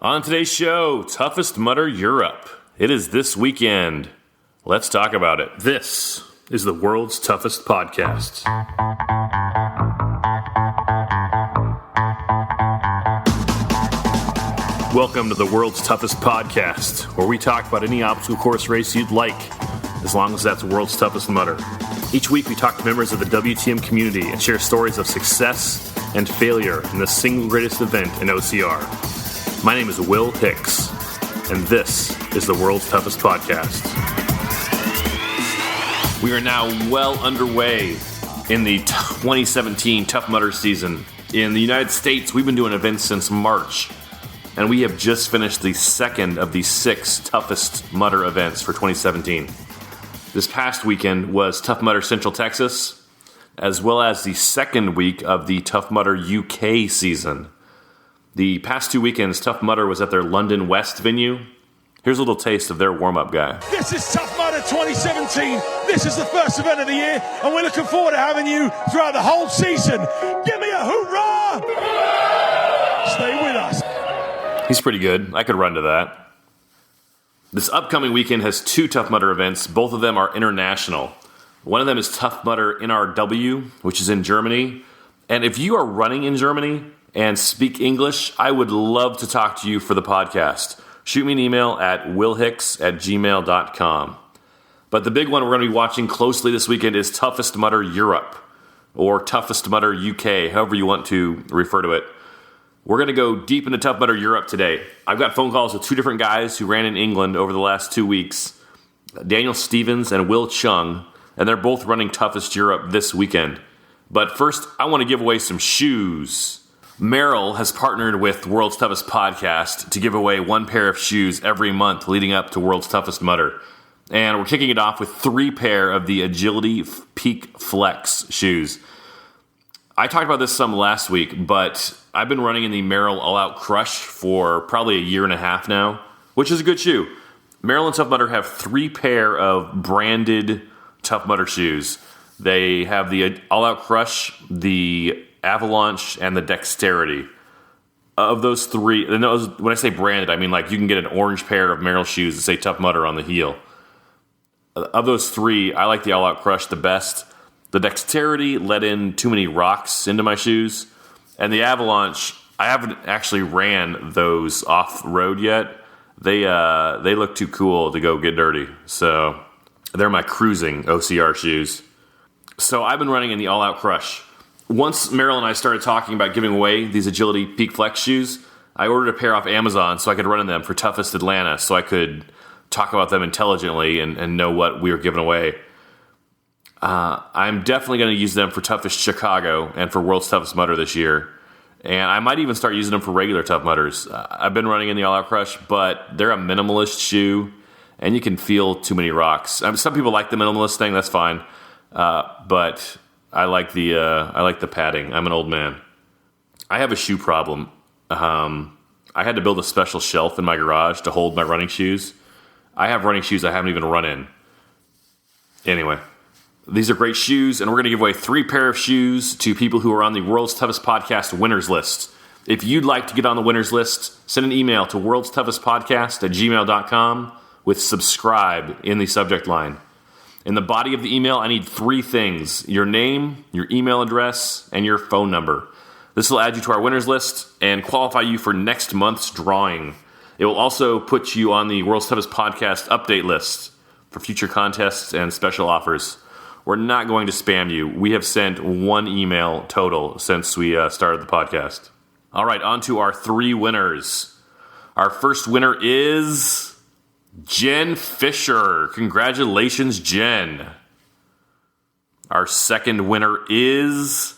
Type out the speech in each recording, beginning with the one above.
On today's show, Toughest Mudder Europe. It is this weekend. Let's talk about it. This is the world's toughest podcast. Welcome to the world's toughest podcast, where we talk about any obstacle course race you'd like, as long as that's world's toughest mudder. Each week we talk to members of the WTM community and share stories of success and failure in the single greatest event in OCR. My name is Wil Hicks, and this is the world's toughest podcast. We are now well underway in the 2017 Tough Mudder season. In the United States, we've been doing events since March, and we have just finished the second of the 6 toughest mudder events for 2017. This past weekend was Tough Mudder Central Texas, as well as the second week of the Tough Mudder UK season. The past 2 weekends, Tough Mudder was at their London West venue. Here's a little taste of their warm-up guy. This is Tough Mudder 2017. This is the first event of the year, and we're looking forward to having you throughout the whole season. Give me a hoorah! Stay with us. He's pretty good. I could run to that. This upcoming weekend has 2 Tough Mudder events. Both of them are international. One of them is Tough Mudder NRW, which is in Germany. And if you are running in Germany and speak English, I would love to talk to you for the podcast. Shoot me an email at wilhicks@gmail.com. But the big one we're going to be watching closely this weekend is Toughest Mudder Europe, or Toughest Mudder UK, however you want to refer to it. We're going to go deep into Tough Mudder Europe today. I've got phone calls with 2 different guys who ran in England over the last 2 weeks, Daniel Stevens and Wil Chung, and they're both running Toughest Europe this weekend. But first, I want to give away some shoes. Merrill has partnered with World's Toughest Podcast to give away 1 pair of shoes every month leading up to World's Toughest Mudder. And we're kicking it off with 3 pair of the Agility Peak Flex shoes. I talked about this some last week, but I've been running in the Merrill All Out Crush for probably a year and a half now, which is a good shoe. Merrill and Tough Mudder have 3 pair of branded Tough Mudder shoes. They have the All Out Crush, the Avalanche, and the Dexterity. Of those 3, and when I say branded, I mean like you can get an orange pair of Merrill shoes that say Tough Mudder on the heel. Of those 3, I like the All Out Crush the best. The Dexterity let in too many rocks into my shoes. And the Avalanche, I haven't actually ran those off-road yet. They look too cool to go get dirty. So they're my cruising OCR shoes. So I've been running in the All Out Crush. Once Merrill and I started talking about giving away these Agility Peak Flex shoes, I ordered a pair off Amazon so I could run in them for Toughest Atlanta, so I could talk about them intelligently and know what we were giving away. I'm definitely going to use them for Toughest Chicago and for World's Toughest Mudder this year. And I might even start using them for regular Tough Mudders. I've been running in the All Out Crush, but they're a minimalist shoe, and you can feel too many rocks. I mean, some people like the minimalist thing, that's fine. But I like the padding. I'm an old man. I have a shoe problem. I had to build a special shelf in my garage to hold my running shoes. I have running shoes I haven't even run in. Anyway, these are great shoes, and we're going to give away 3 pair of shoes to people who are on the World's Toughest Podcast winners list. If you'd like to get on the winners list, send an email to worldstoughestpodcast@gmail.com with subscribe in the subject line. In the body of the email, I need 3 things: your name, your email address, and your phone number. This will add you to our winners list and qualify you for next month's drawing. It will also put you on the World's Toughest Podcast update list for future contests and special offers. We're not going to spam you. We have sent 1 email total since we started the podcast. All right, on to our 3 winners. Our first winner is Jen Fisher. Congratulations, Jen. Our second winner is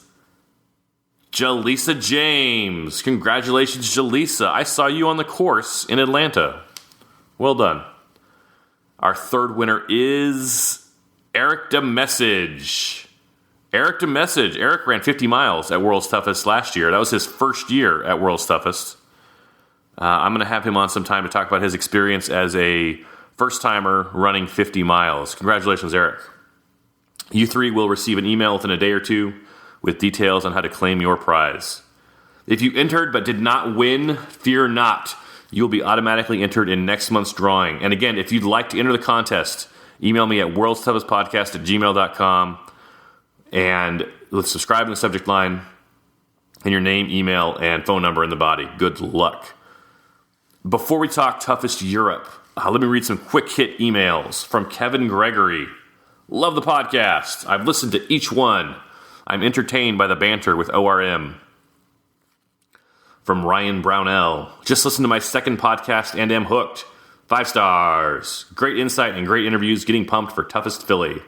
Jaleesa James. Congratulations, Jaleesa. I saw you on the course in Atlanta. Well done. Our third winner is Eric DeMessage. Eric ran 50 miles at World's Toughest last year. That was his first year at World's Toughest. I'm going to have him on sometime to talk about his experience as a first-timer running 50 miles. Congratulations, Eric. You 3 will receive an email within a day or 2 with details on how to claim your prize. If you entered but did not win, fear not. you'll be automatically entered in next month's drawing. And again, if you'd like to enter the contest, email me at worldstoughestpodcast@gmail.com and let's subscribe in the subject line and your name, email, and phone number in the body. Good luck. Before we talk Toughest Europe, let me read some quick hit emails from Kevin Gregory. Love the podcast. I've listened to each one. I'm entertained by the banter with ORM. From Ryan Brownell. Just listened to my second podcast and am hooked. 5 stars. Great insight and great interviews. Getting pumped for Toughest Philly.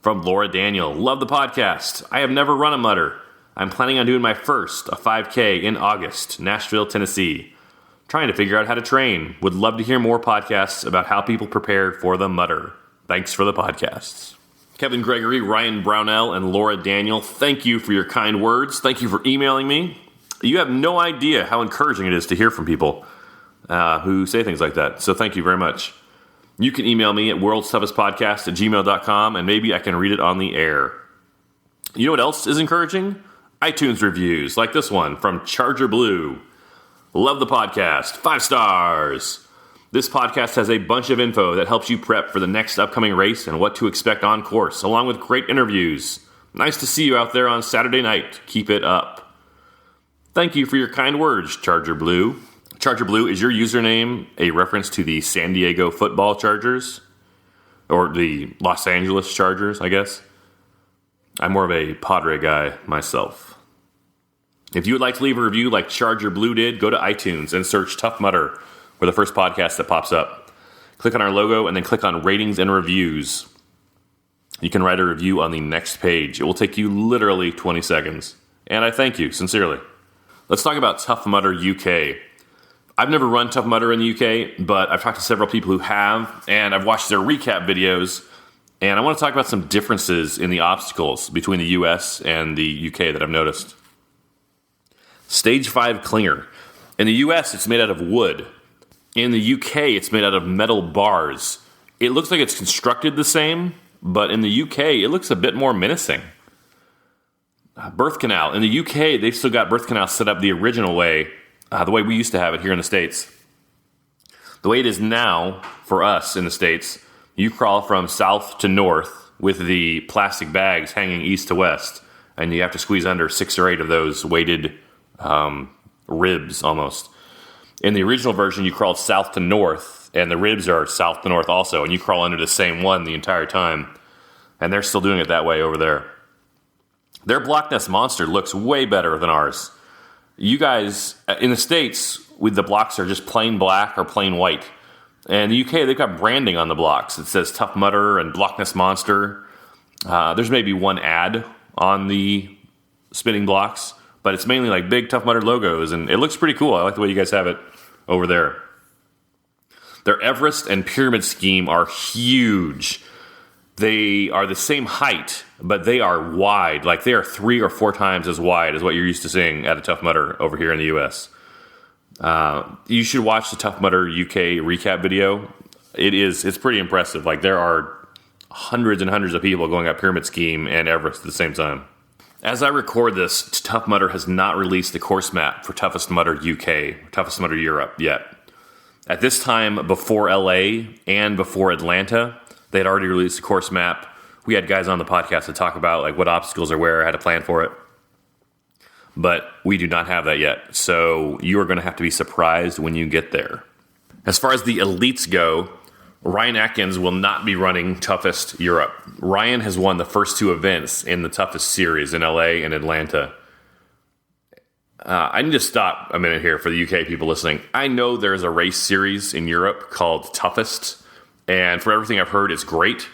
From Wil and Daniel. Love the podcast. I have never run a mutter. I'm planning on doing my first, a 5K in August, Nashville, Tennessee. Trying to figure out how to train. Would love to hear more podcasts about how people prepared for the mutter. Thanks for the podcasts. Kevin Gregory, Ryan Brownell, and Laura Daniel, thank you for your kind words. Thank you for emailing me. You have no idea how encouraging it is to hear from people who say things like that. So thank you very much. You can email me at worldstoughestpodcast@gmail.com, and maybe I can read it on the air. You know what else is encouraging? iTunes reviews, like this one from Charger Blue. Love the podcast. 5 stars. This podcast has a bunch of info that helps you prep for the next upcoming race and what to expect on course, along with great interviews. Nice to see you out there on Saturday night. Keep it up. Thank you for your kind words, Charger Blue. Charger Blue, is your username a reference to the San Diego football Chargers? Or the Los Angeles Chargers, I guess? I'm more of a Padre guy myself. If you would like to leave a review like Charger Blue did, go to iTunes and search Tough Mudder for the first podcast that pops up. Click on our logo and then click on Ratings and Reviews. You can write a review on the next page. It will take you literally 20 seconds. And I thank you, sincerely. Let's talk about Tough Mudder UK. I've never run Tough Mudder in the UK, but I've talked to several people who have, and I've watched their recap videos, and I want to talk about some differences in the obstacles between the US and the UK that I've noticed. Stage 5 clinger. In the US, it's made out of wood. In the UK, it's made out of metal bars. It looks like it's constructed the same, but in the UK, it looks a bit more menacing. Birth canal. In the UK, they've still got birth canal set up the original way, the way we used to have it here in the States. The way it is now, for us in the States, you crawl from south to north with the plastic bags hanging east to west, and you have to squeeze under 6 or 8 of those weighted ribs almost. In the original version, you crawled south to north, and the ribs are south to north also, and you crawl under the same one the entire time. And they're still doing it that way over there. Their Block Nest Monster looks way better than ours. You guys, in the States, with the blocks are just plain black or plain white. And in the UK, they've got branding on the blocks. It says Tough Mudder and Block Nest Monster. There's maybe one ad on the spinning blocks, but it's mainly like big Tough Mudder logos, and it looks pretty cool. I like the way you guys have it over there. Their Everest and Pyramid Scheme are huge. They are the same height, but they are wide. Like they are 3 or 4 times as wide as what you're used to seeing at a Tough Mudder over here in the US. You should watch the Tough Mudder UK recap video. It's pretty impressive. Like there are hundreds and hundreds of people going up Pyramid Scheme and Everest at the same time. As I record this, Tough Mudder has not released the course map for Toughest Mudder UK, Toughest Mudder Europe yet. At this time, before LA and before Atlanta, they had already released the course map. We had guys on the podcast to talk about like what obstacles are where, how to plan for it. But we do not have that yet, so you are going to have to be surprised when you get there. As far as the elites go, Ryan Atkins will not be running Toughest Europe. Ryan has won the first 2 events in the Toughest series in LA and Atlanta. I need to stop a minute here for the UK people listening. I know there's a race series in Europe called Toughest, and for everything I've heard, it's great.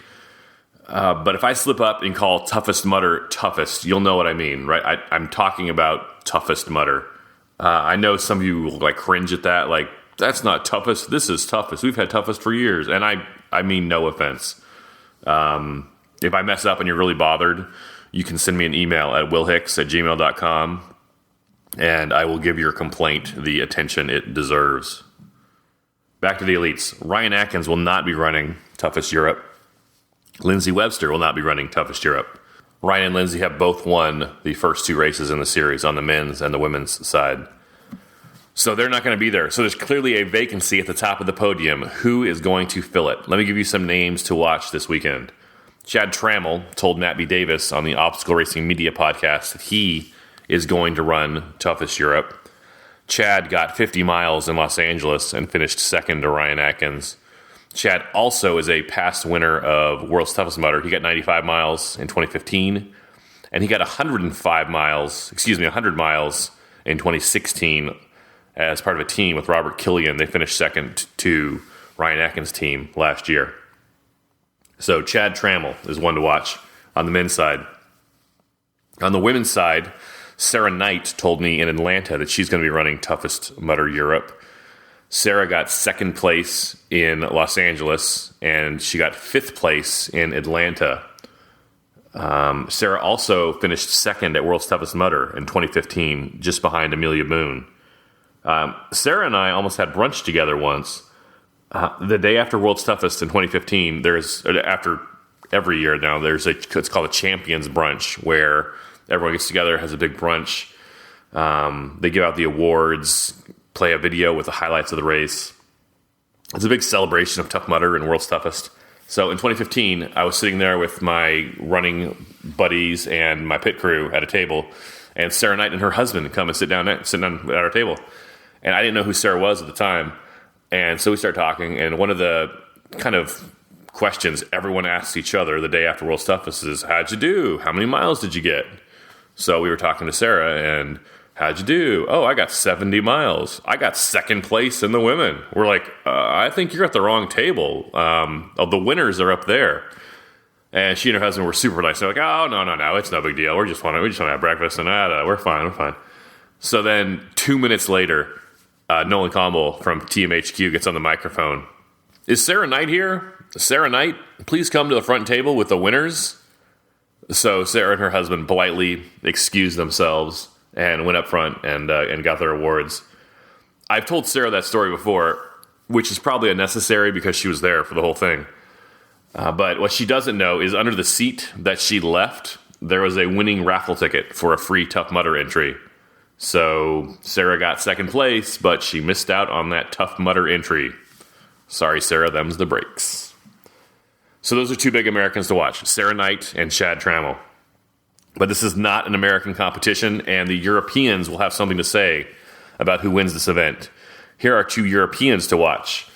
But if I slip up and call Toughest Mudder Toughest, you'll know what I mean, right? I'm talking about Toughest Mudder. I know some of you will like cringe at that, like, that's not Toughest, this is Toughest. We've had Toughest for years, and I mean no offense. If I mess up and you're really bothered, you can send me an email at wilhicks@gmail.com, and I will give your complaint the attention it deserves. Back to the elites. Ryan Atkins will not be running Toughest Europe. Lindsay Webster will not be running Toughest Europe. Ryan and Lindsay have both won the first 2 races in the series on the men's and the women's side. So they're not going to be there. So there's clearly a vacancy at the top of the podium. Who is going to fill it? Let me give you some names to watch this weekend. Chad Trammell told Matt B. Davis on the Obstacle Racing Media podcast that he is going to run Toughest Europe. Chad got 50 miles in Los Angeles and finished second to Ryan Atkins. Chad also is a past winner of World's Toughest Mudder. He got 95 miles in 2015, and he got 100 miles in 2016 as part of a team with Robert Killian. They finished second to Ryan Atkins' team last year. So Chad Trammell is one to watch on the men's side. On the women's side, Sarah Knight told me in Atlanta that she's going to be running Toughest Mudder Europe. Sarah got second place in Los Angeles, and she got fifth place in Atlanta. Sarah also finished second at World's Toughest Mudder in 2015, just behind Amelia Boone. Sarah and I almost had brunch together once. The day after World's Toughest in 2015, after every year now, it's called a Champions Brunch, where everyone gets together, has a big brunch. They give out the awards, play a video with the highlights of the race. It's a big celebration of Tough Mudder and World's Toughest. So in 2015, I was sitting there with my running buddies and my pit crew at a table, and Sarah Knight and her husband come and sit down at our table. And I didn't know who Sarah was at the time. And so we started talking, and one of the kind of questions everyone asks each other the day after World's Toughest is, how'd you do? How many miles did you get? So we were talking to Sarah, and how'd you do? Oh, I got 70 miles. I got second place in the women. We're like, I think you're at the wrong table. The winners are up there. And she and her husband were super nice. They're like, oh, no, it's no big deal. We just want to have breakfast, and we're fine. So then 2 minutes later, Nolan Campbell from TMHQ gets on the microphone. Is Sarah Knight here? Sarah Knight, please come to the front table with the winners. So Sarah and her husband politely excused themselves and went up front and got their awards. I've told Sarah that story before, which is probably unnecessary because she was there for the whole thing. But what she doesn't know is under the seat that she left, there was a winning raffle ticket for a free Tough Mudder entry. So Sarah got second place, but she missed out on that Tough Mudder entry. Sorry, Sarah, them's the breaks. So those are two big Americans to watch, Sarah Knight and Chad Trammell. But this is not an American competition, and the Europeans will have something to say about who wins this event. Here are two Europeans to watch.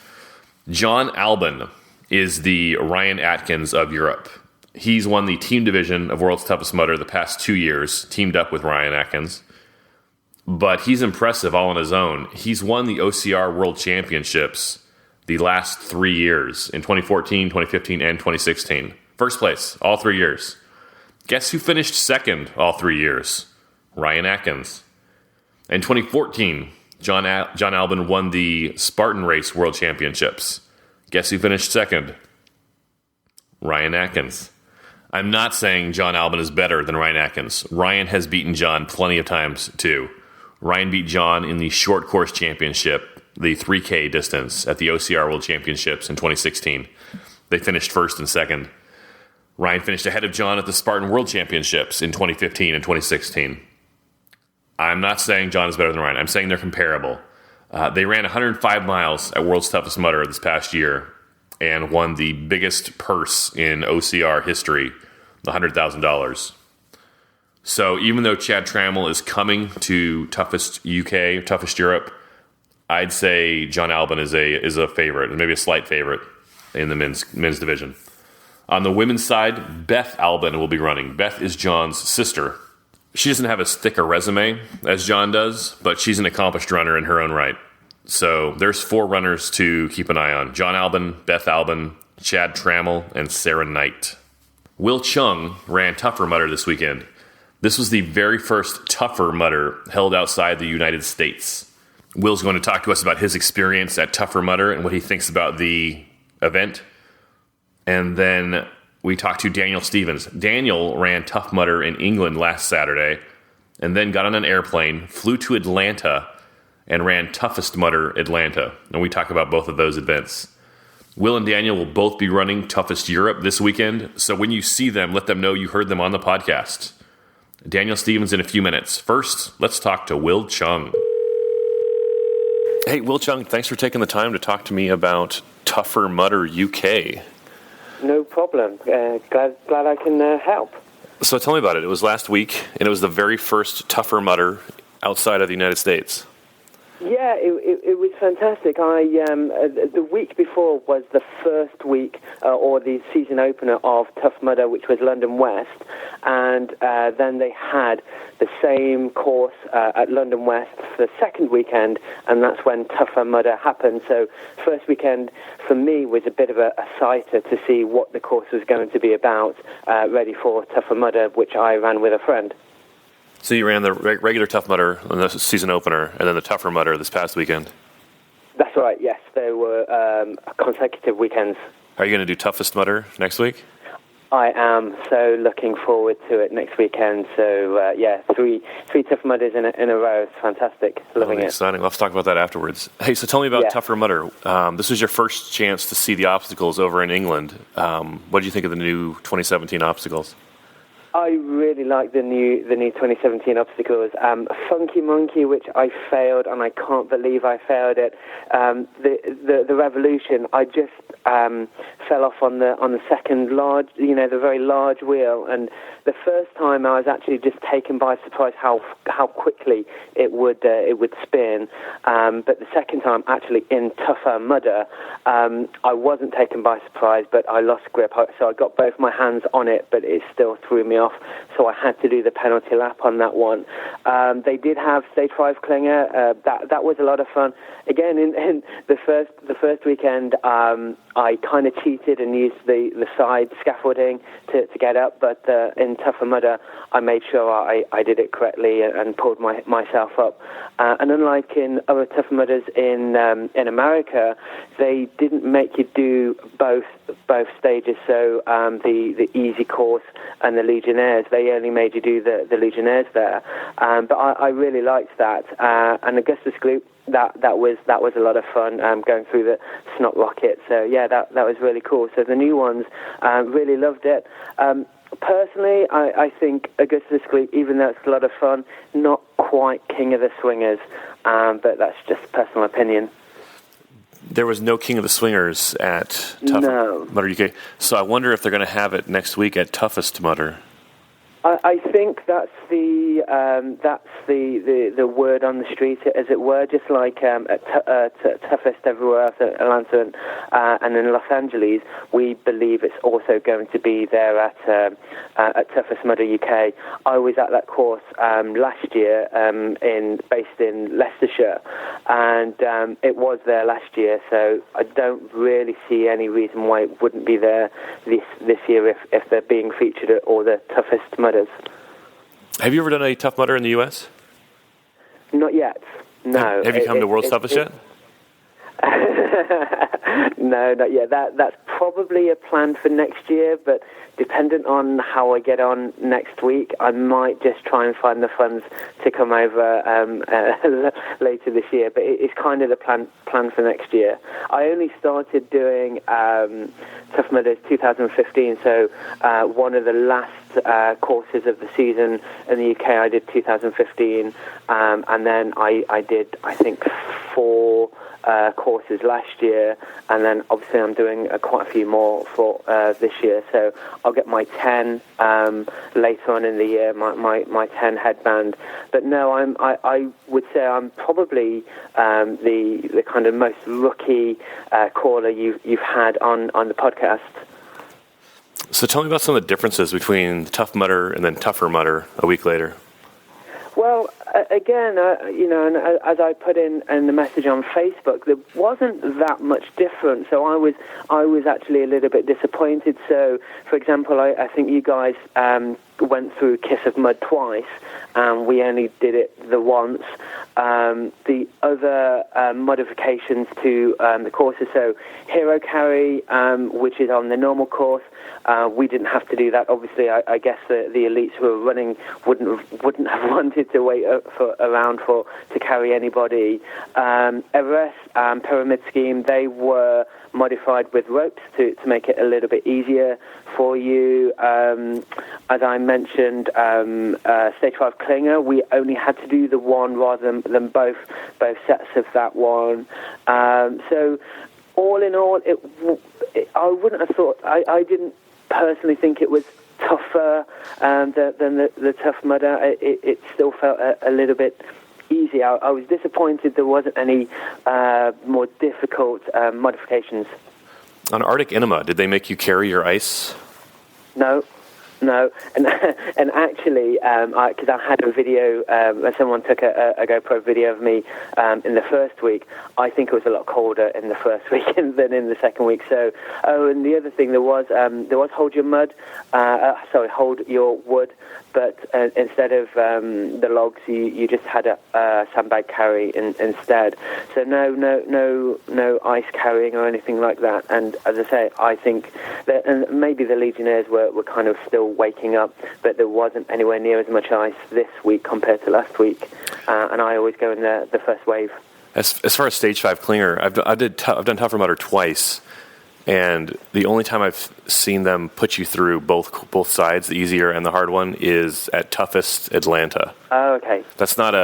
John Albon is the Ryan Atkins of Europe. He's won the team division of World's Toughest Mudder the past 2 years, teamed up with Ryan Atkins. But he's impressive all on his own. He's won the OCR World Championships the last 3 years, in 2014, 2015, and 2016. First place, all 3 years. Guess who finished second all 3 years? Ryan Atkins. In 2014, John Albon won the Spartan Race World Championships. Guess who finished second? Ryan Atkins. I'm not saying John Albon is better than Ryan Atkins. Ryan has beaten John plenty of times, too. Ryan beat John in the short course championship, the 3K distance, at the OCR World Championships in 2016. They finished first and second. Ryan finished ahead of John at the Spartan World Championships in 2015 and 2016. I'm not saying John is better than Ryan. I'm saying they're comparable. They ran 105 miles at World's Toughest Mudder this past year and won the biggest purse in OCR history, $100,000. So even though Chad Trammell is coming to Toughest UK, Toughest Europe, I'd say John Albon is a favorite, maybe a slight favorite in the men's division. On the women's side, Beth Albon will be running. Beth is John's sister. She doesn't have as thick a resume as John does, but she's an accomplished runner in her own right. So there's 4 runners to keep an eye on. John Albon, Beth Albon, Chad Trammell, and Sarah Knight. Wil Chung ran Tougher Mudder this weekend. This was the very first Tougher Mudder held outside the United States. Will's going to talk to us about his experience at Tougher Mudder and what he thinks about the event. And then we talked to Daniel Stevens. Daniel ran Tough Mudder in England last Saturday and then got on an airplane, flew to Atlanta, and ran Toughest Mudder Atlanta. And we talk about both of those events. Wil and Daniel will both be running Toughest Europe this weekend. So when you see them, let them know you heard them on the podcast. Daniel Stevens in a few minutes. First, let's talk to Wil Chung. Hey, Wil Chung, thanks for taking the time to talk to me about Tougher Mudder UK. No problem. Glad I can help. So tell me about it. It was last week, and it was the very first Tougher Mudder outside of the United States. Yeah, it was fantastic. The week before was the first week, or the season opener of Tough Mudder, which was London West, and then they had the same course at London West for the second weekend, and that's when Tougher Mudder happened. So first weekend for me was a bit of a sighter to see what the course was going to be about, ready for Tougher Mudder, which I ran with a friend. So you ran the regular Tough Mudder on the season opener, and then the Tougher Mudder this past weekend. That's right, yes. They were consecutive weekends. Are you going to do Toughest Mudder next week? I am so looking forward to it next weekend. So, three Tough Mudders in a row. It's fantastic. Loving it. Exciting. Let's talk about that afterwards. Hey, so tell me about Tougher Mudder. This was your first chance to see the obstacles over in England. What did you think of the new 2017 obstacles? I really like the new 2017 obstacles. Funky Monkey, which I failed, and I can't believe I failed it. The Revolution, I just fell off on the second large, the very large wheel. And the first time I was actually just taken by surprise how quickly it would spin. But the second time, actually in Tougher Mudder, I wasn't taken by surprise, but I lost grip. So I got both my hands on it, but it still threw me off. So I had to do the penalty lap on that one. They did have Stage 5 Klinger. That was a lot of fun. Again, in the first weekend, I kind of cheated and used the side scaffolding to get up, but in Tougher Mudder, I made sure I did it correctly and pulled myself up. And unlike in other Tougher Mudders in America, they didn't make you do both stages. So the easy course and the Legionnaires, they only made you do the Legionnaires there. But I really liked that. And Augustus Gloop, that was a lot of fun, going through the snot rocket. So yeah, that was really cool. So the new ones, really loved it. Personally, I think Augustus Gloop, even though it's a lot of fun, not quite King of the Swingers, but that's just personal opinion. There was no King of the Swingers at Tougher Mudder UK, so I wonder if they're going to have it next week at Toughest Mudder. I think that's the word on the street, as it were. Just like at Toughest everywhere else, at Atlanta and in Los Angeles, we believe it's also going to be there at Toughest Mudder UK. I was at that course last year, based in Leicestershire, and it was there last year. So I don't really see any reason why it wouldn't be there this year if they're being featured at all the Toughest Mudders. Have you ever done a Tough Mudder in the U.S.? Not yet, no. Have you come to World's Toughest yet? No, not yet. That's probably a plan for next year, but dependent on how I get on next week, I might just try and find the funds to come over later this year. But it's kind of the plan for next year. I only started doing Tough Mudders 2015, so one of the last courses of the season in the UK I did 2015, and then I did, I think, 4 courses last year, and then obviously I'm doing quite a few more for this year. So I'll get my 10 later on in the year, my 10 headband. But no, I would say I'm probably the kind of most rookie caller you've had on the podcast. So tell me about some of the differences between Tough Mudder and then Tougher Mudder a week later. Well, again, and as I put in the message on Facebook, there wasn't that much different. So I was actually a little bit disappointed. So, for example, I think you guys went through Kiss of Mud twice, and we only did it the once. The other modifications to the courses, so Hero Carry, which is on the normal course, we didn't have to do that. Obviously, I guess the elites who were running wouldn't have wanted to wait around to carry anybody. Everest, Pyramid Scheme, they were modified with ropes to make it a little bit easier for you. As I mentioned Stage 5 Klinger. We only had to do the one rather than both sets of that one. So all in all, I wouldn't have thought. I didn't personally think it was tougher than the Tough Mudder. It still felt a little bit easy. I was disappointed there wasn't any more difficult modifications. On Arctic Enema, did they make you carry your ice? No, and actually, because I had a video, someone took a GoPro video of me in the first week. I think it was a lot colder in the first week than in the second week. So, and the other thing there was hold your wood, but instead of the logs, you just had a sandbag carry instead. So no ice carrying or anything like that. And as I say, I think that, and maybe the Legionnaires were kind of still waking up, but there wasn't anywhere near as much ice this week compared to last week. And I always go in the first wave. As far as Stage 5 Klinger, I've done Tougher Mudder twice, and the only time I've seen them put you through both sides, the easier and the hard one, is at Toughest Atlanta. Oh, okay. That's not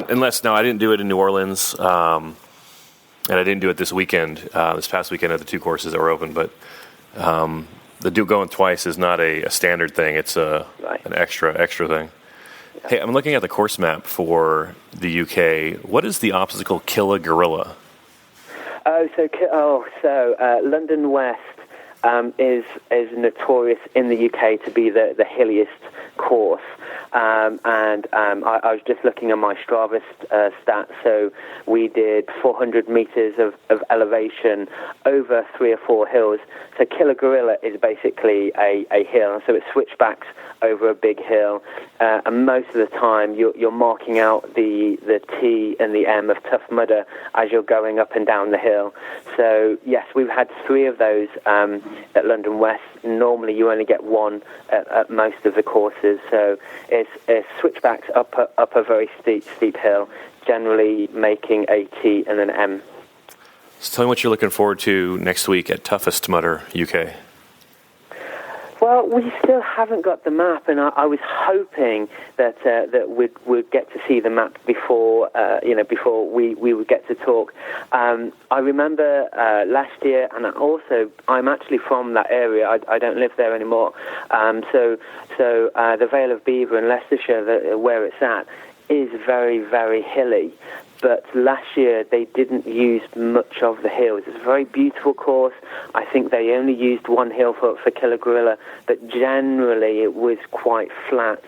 unless I didn't do it in New Orleans, and I didn't do it this weekend, this past weekend at the two courses that were open, but the going twice is not a standard thing. It's an extra thing. Yeah. Hey, I'm looking at the course map for the UK. What is the obstacle Killa Gorilla? So London West is notorious in the UK to be the hilliest course. And I was just looking at my Strava stats. So we did 400 meters of elevation over 3 or 4 hills. So Killa Gorilla is basically a hill. So it switchbacks over a big hill. And most of the time you're marking out the T and the M of Tough Mudder as you're going up and down the hill. So yes, we've had 3 of those at London West. Normally you only get 1 at most of the courses. So it's switchbacks up a very steep hill, generally making a T and an M. So tell me what you're looking forward to next week at Toughest Mudder UK. Well, we still haven't got the map, and I was hoping that we'd get to see the map before we would get to talk. I remember last year, and I'm actually from that area. I don't live there anymore. So the Vale of Belvoir in Leicestershire, where it's at, is very, very hilly. But last year they didn't use much of the hills. It's a very beautiful course. I think they only used 1 hill for Killa Gorilla, but generally it was quite flat.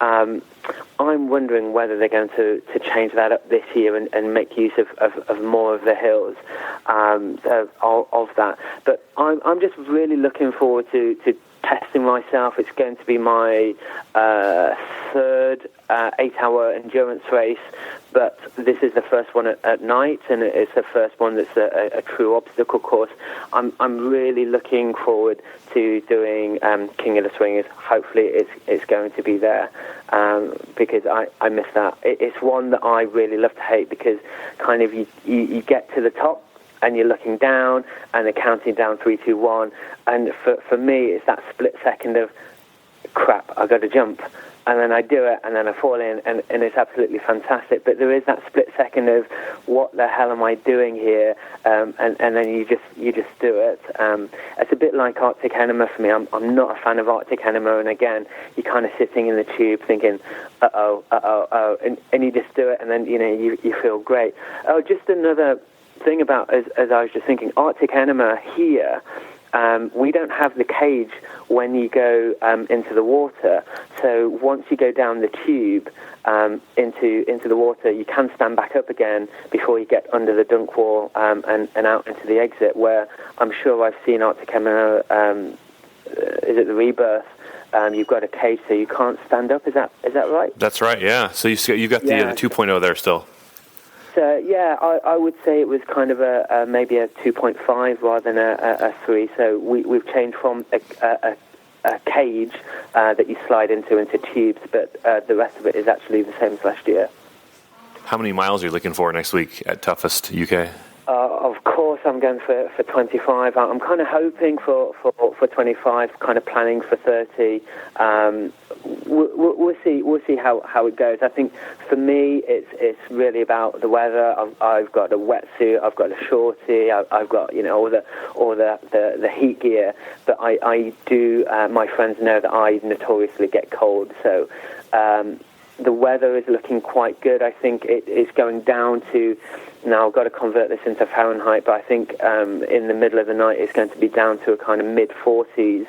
I'm wondering whether they're going to change that up this year and make use of more of the hills of that. But I'm just really looking forward to testing myself. It's going to be my 3rd 8-hour endurance race, but this is the first one at night, and it's the first one that's a true obstacle course. I'm really looking forward to doing King of the Swingers. Hopefully it's going to be there, because I miss that. It's one that I really love to hate, because kind of you get to the top, and you're looking down, and they're counting down 3, 2, 1. And for me, it's that split second of, crap, I've got to jump. And then I do it, and then I fall in, and it's absolutely fantastic. But there is that split second of, what the hell am I doing here? And then you just do it. It's a bit like Arctic Enema for me. I'm not a fan of Arctic Enema, and again, you're kind of sitting in the tube thinking, uh-oh, and you just do it, and then you feel great. Oh, just another thing about, as I was just thinking, Arctic Enema here, we don't have the cage when you go into the water. So once you go down the tube into the water, you can stand back up again before you get under the dunk wall and out into the exit, where I'm sure I've seen Arctic Enema, is it the Rebirth? You've got a cage, so you can't stand up. Is that right? That's right, yeah. So you got the 2.0 there still. I would say it was kind of maybe a 2.5 rather than a 3. So we've changed from a cage that you slide into tubes, but the rest of it is actually the same as last year. How many miles are you looking for next week at Toughest UK? Of course, I'm going for 25. I'm kind of hoping for 25, kind of planning for 30. We'll see how it goes. I think for me, it's really about the weather. I've got a wetsuit, I've got a shorty, I've got all the heat gear. But I do. My friends know that I notoriously get cold, so. The weather is looking quite good. I think it's going down to, now I've got to convert this into Fahrenheit, but I think in the middle of the night it's going to be down to a kind of mid-40s,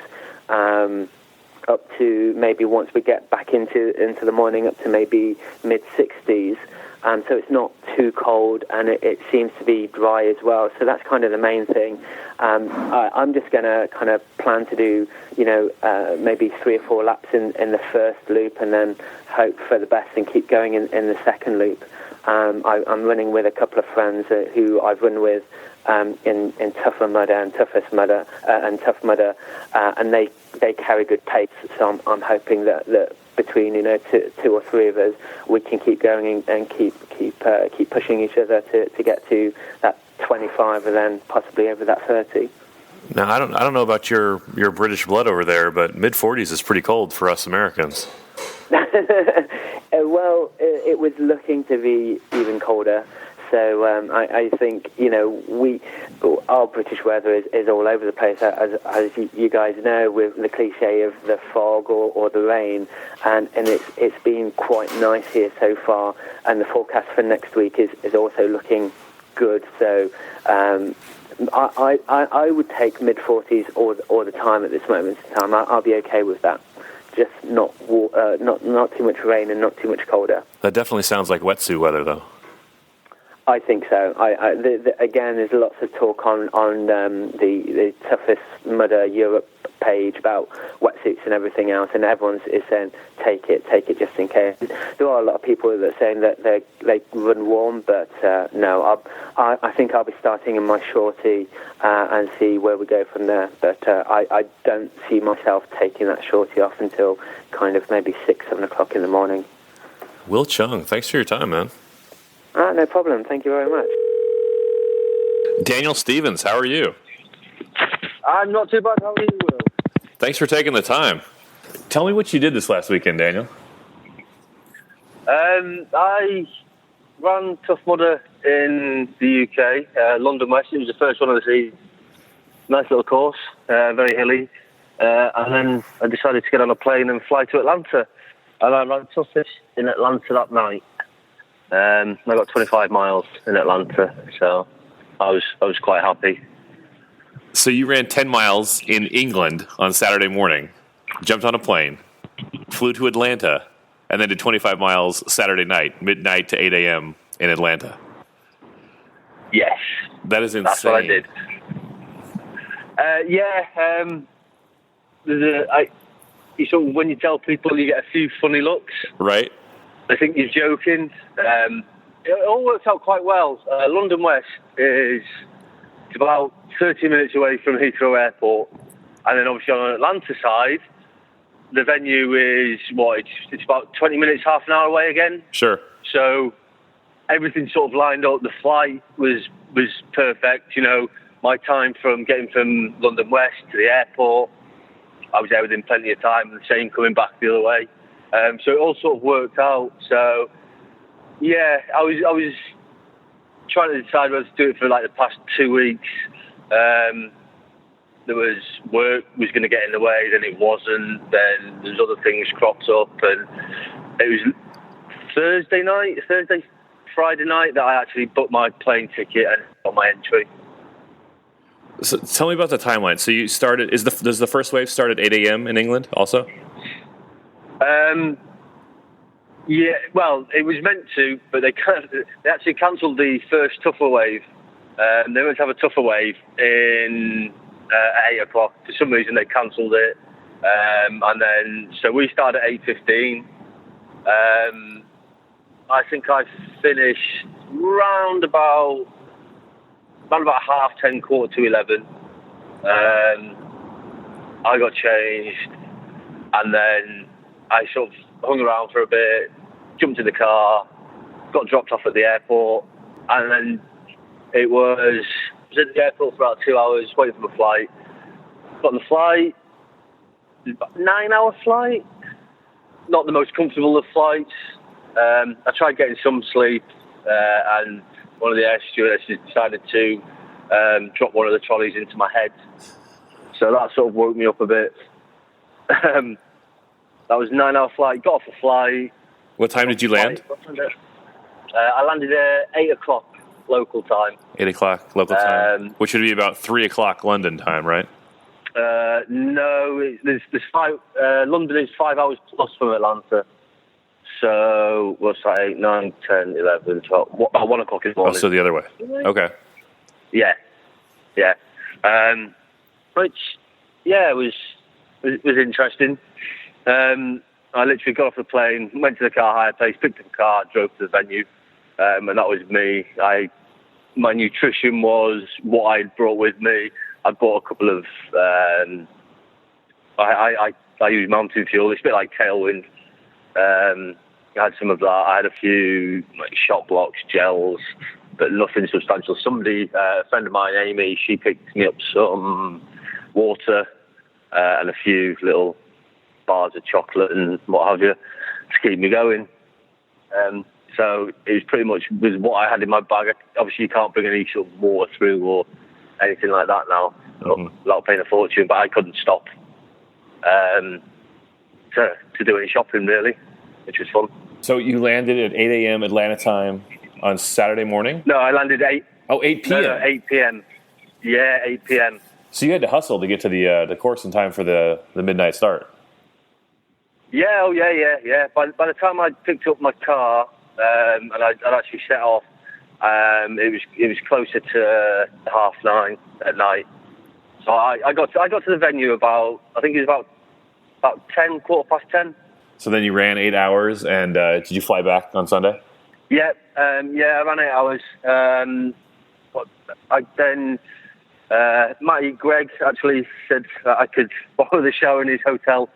up to maybe once we get back into the morning up to maybe mid-60s. So it's not too cold, and it seems to be dry as well. So that's kind of the main thing. I'm just going to kind of plan to do, maybe 3 or 4 laps in the first loop, and then hope for the best and keep going in the second loop. I'm running with a couple of friends who I've run with in Tougher Mudder and Toughest Mudder and Tough Mudder, and they carry good pace. So I'm hoping that between 2 or 3 of us, we can keep going and keep pushing each other to get to that 25 and then possibly over that 30. Now, I don't know about your British blood over there, but mid-40s is pretty cold for us Americans. Well, it was looking to be even colder. So I think our British weather is all over the place, as you guys know, with the cliche of the fog or the rain, and it's been quite nice here so far, and the forecast for next week is also looking good. So I would take mid-40s all the time at this moment in time. I'll be okay with that. Just not too much rain and not too much colder. That definitely sounds like wetsuit weather, though. I think so. Again, there's lots of talk on the Toughest Mudder Europe page about wetsuits and everything else, and everyone is saying take it just in case. There are a lot of people that are saying that they run warm, but no, I think I'll be starting in my shorty and see where we go from there. But I don't see myself taking that shorty off until kind of maybe 6-7 o'clock in the morning. Wil Chung, thanks for your time, man. No problem. Thank you very much. Daniel Stevens, how are you? I'm not too bad. How are you, Will? Thanks for taking the time. Tell me what you did this last weekend, Daniel. I ran Tough Mudder in the UK, London West. It was the first one of the season. Nice little course, very hilly. And then I decided to get on a plane and fly to Atlanta. And I ran Toughest in Atlanta that night. I got 25 miles in Atlanta, so I was quite happy. So you ran 10 miles in England on Saturday morning, jumped on a plane, flew to Atlanta, and then did 25 miles Saturday night, midnight to 8 a.m. in Atlanta. Yes. That is insane. That's what I did. When you tell people, you get a few funny looks. Right. I think you're joking. It all worked out quite well. London West is about 30 minutes away from Heathrow Airport. And then obviously on the Atlanta side, the venue is, it's about 20 minutes, half an hour away again. Sure. So everything sort of lined up. The flight was perfect. My time from getting from London West to the airport, I was there within plenty of time, and the same coming back the other way. So it all sort of worked out. So, yeah, I was trying to decide whether to do it for like the past 2 weeks. There was work was going to get in the way, then it wasn't. Then there's other things cropped up, and it was Friday night that I actually booked my plane ticket and got my entry. So tell me about the timeline. So you started. Does the first wave start at 8 a.m. in England also? Yeah, well, it was meant to, but they actually cancelled the first tougher wave. They were to have a tougher wave at 8 o'clock. For some reason, they cancelled it. And then, so we started at 8:15. I think I finished round about 10:30, 11. I got changed, and then I sort of hung around for a bit, jumped in the car, got dropped off at the airport, and then I was at the airport for about 2 hours, waiting for my flight. Got on the flight, it was about a 9-hour flight. Not the most comfortable of flights. I tried getting some sleep, and one of the air stewardesses decided to drop one of the trolleys into my head. So that sort of woke me up a bit. That was a 9-hour flight. Got off the flight. What time did you land? I landed at 8 o'clock local time. 8 o'clock local time, which would be about 3 o'clock London time, right? No, there's London is 5 hours plus from Atlanta. So what's that? 8, 9, 10, 11, 12. 1 o'clock in the morning. Oh, so the other way. Okay. Yeah. Which, was interesting. I literally got off the plane, went to the car hire place, picked up a car, drove to the venue, and that was me. My nutrition was what I'd brought with me. I bought a couple of. I use Mountain Fuel. It's a bit like Tailwind. I had some of that. I had a few shot blocks, gels, but nothing substantial. A friend of mine, Amy, she picked me up some water and a few little bars of chocolate and what have you to keep me going. So it was pretty much what I had in my bag. Obviously, you can't bring any sort of water through or anything like that now without paying a fortune, but I couldn't stop to do any shopping, really, which was fun. So you landed at 8 a.m. Atlanta time on Saturday morning? No, I landed 8. Oh, 8 p.m.? No, 8 p.m. Yeah, 8 p.m. So you had to hustle to get to the course in time for the midnight start. Yeah, By the time I picked up my car and I'd actually set off, it was closer to 9:30 at night. So I got to the venue about 10, 10:15. So then you ran 8 hours, and did you fly back on Sunday? Yeah, I ran 8 hours. Matty Gregg actually said that I could borrow the shower in his hotel,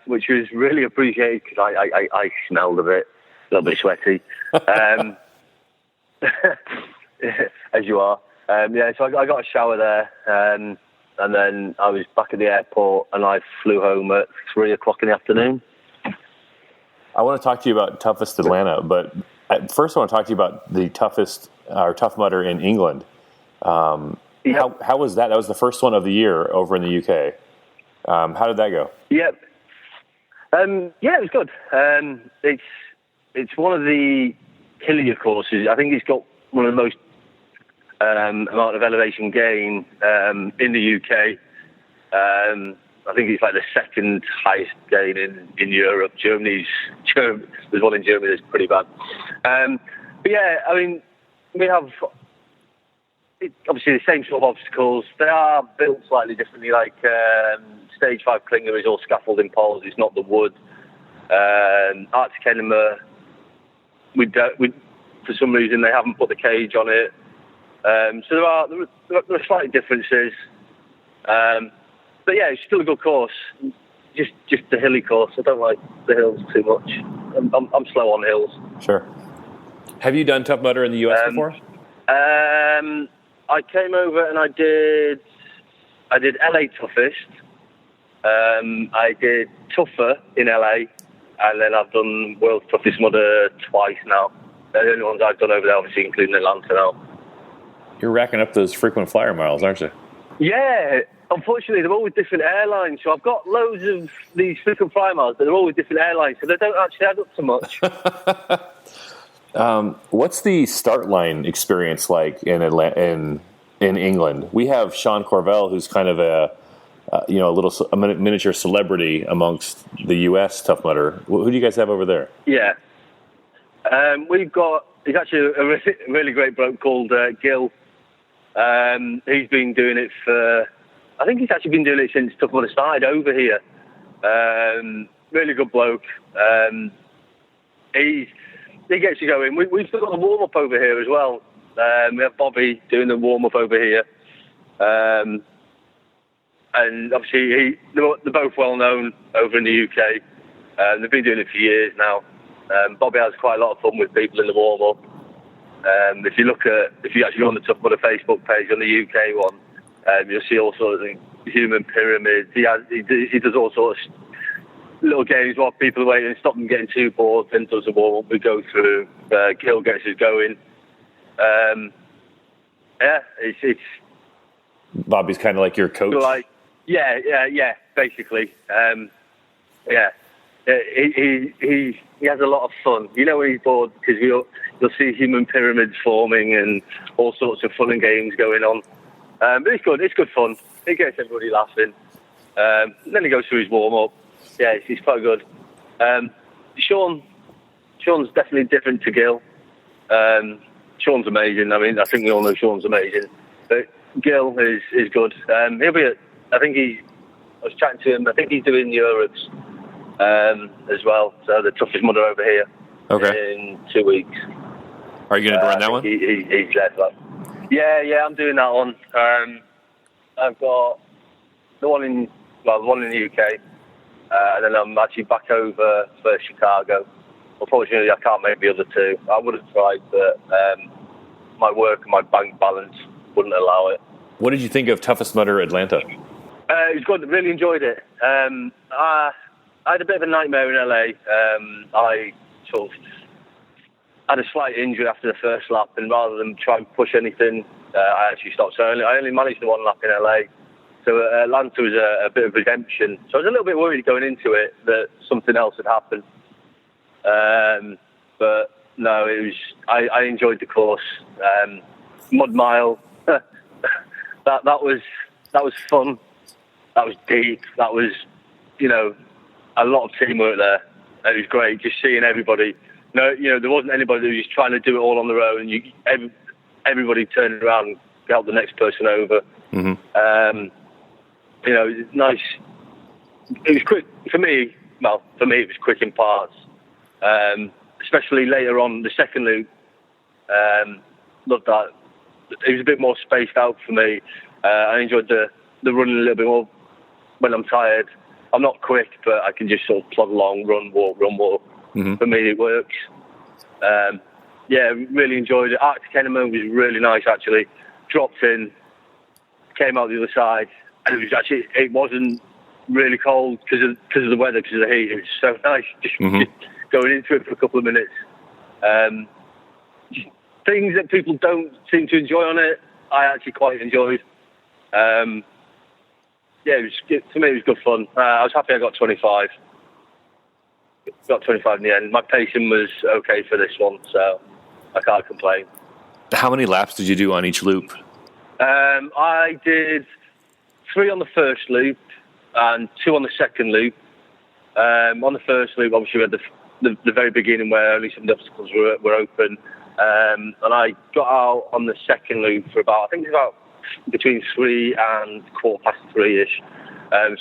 which was really appreciated because I smelled a bit, a little bit sweaty, as you are. So I got a shower there, and then I was back at the airport, and I flew home at 3 o'clock in the afternoon. I want to talk to you about toughest Atlanta, but first I want to talk to you about the toughest or Tough Mudder in England. Yep. How was that? That was the first one of the year over in the UK. How did that go? Yep. It was good. It's one of the hillier courses. I think it's got one of the most amount of elevation gain in the UK. I think it's like the second highest gain in Europe. There's one in Germany that's pretty bad. We have obviously the same sort of obstacles. They are built slightly differently. Like Stage 5 Klinger is all scaffolding poles. It's not the wood. Arctic Enema, for some reason they haven't put the cage on it. So there are slight differences. But yeah, it's still a good course. Just the hilly course. I don't like the hills too much. I'm slow on hills. Sure. Have you done Tough Mudder in the US before? I came over and I did LA Toughest. I did Tougher in LA, and then I've done World's Toughest Mudder twice now. They're the only ones I've done over there, obviously, including Atlanta now. You're racking up those frequent flyer miles, aren't you? Yeah. Unfortunately, they're all with different airlines, so I've got loads of these frequent flyer miles, but they're all with different airlines, so they don't actually add up to much. What's the start line experience like in England? We have Sean Corvell, who's kind of a miniature celebrity amongst the US Tough Mudder. Who do you guys have over there? Yeah, he's actually a really great bloke called Gil. He's been doing it I think he's actually been doing it since Tough Mudder started over here. Really good bloke. He gets you going. We've still got the warm-up over here as well. We have Bobby doing the warm-up over here. And obviously, they're both well-known over in the UK. They've been doing it for years now. Bobby has quite a lot of fun with people in the warm-up. If you actually go on the Tough Mudder Facebook page on the UK one, you'll see all sorts of things, human pyramids. He does all sorts of little games while people are waiting, stop them getting too bored, then does the warm up we go through. Gil gets us going. It's Bobby's kind of like your coach. like basically. He has a lot of fun. You know when he's bored because you'll see human pyramids forming and all sorts of fun and games going on. But it's good. It's good fun. It gets everybody laughing. Then he goes through his warm up. Yeah, it's quite good. Sean's definitely different to Gil. Sean's amazing. I mean, I think we all know Sean's amazing. But Gil is good. He'll be I was chatting to him. I think he's doing Europe's as well. So the toughest mudder over here. Okay. In 2 weeks. Are you going to run that one? He's there for that. Yeah, I'm doing that one. I've got the one in the UK, and then I'm actually back over for Chicago. Unfortunately, I can't make the other two. I would have tried, but my work and my bank balance wouldn't allow it. What did you think of Toughest Mudder Atlanta? It was good. Really enjoyed it. I had a bit of a nightmare in LA. I sort of had a slight injury after the first lap, and rather than try and push anything, I actually stopped. So I only managed the one lap in LA. So Atlanta was a bit of redemption. So I was a little bit worried going into it that something else had happened. But no, it was. I enjoyed the course. Mud Mile. that was fun. That was deep. That was, a lot of teamwork there. It was great just seeing everybody. No, there wasn't anybody who was just trying to do it all on their own. Everybody turned around and helped the next person over. Mm-hmm. It was nice. It was quick for me. Well, for me, it was quick in parts. Especially later on the second loop. Loved that. It was a bit more spaced out for me. I enjoyed the running a little bit more when I'm tired. I'm not quick, but I can just sort of plod along, run, walk. Mm-hmm. For me, it works. Really enjoyed it. Arctic Enema was really nice, actually. Dropped in, came out the other side, and it wasn't really cold because of the weather, because of the heat. It was so nice just going into it for a couple of minutes. Things that people don't seem to enjoy on it, I actually quite enjoyed. To me, it was good fun. I was happy I got 25. Got 25 in the end. My pacing was okay for this one, so I can't complain. How many laps did you do on each loop? I did 3 on the first loop and 2 on the second loop. On the first loop, obviously, we had the very beginning where only some of the obstacles were open. And I got out on the second loop for about between 3 and 3:15-ish.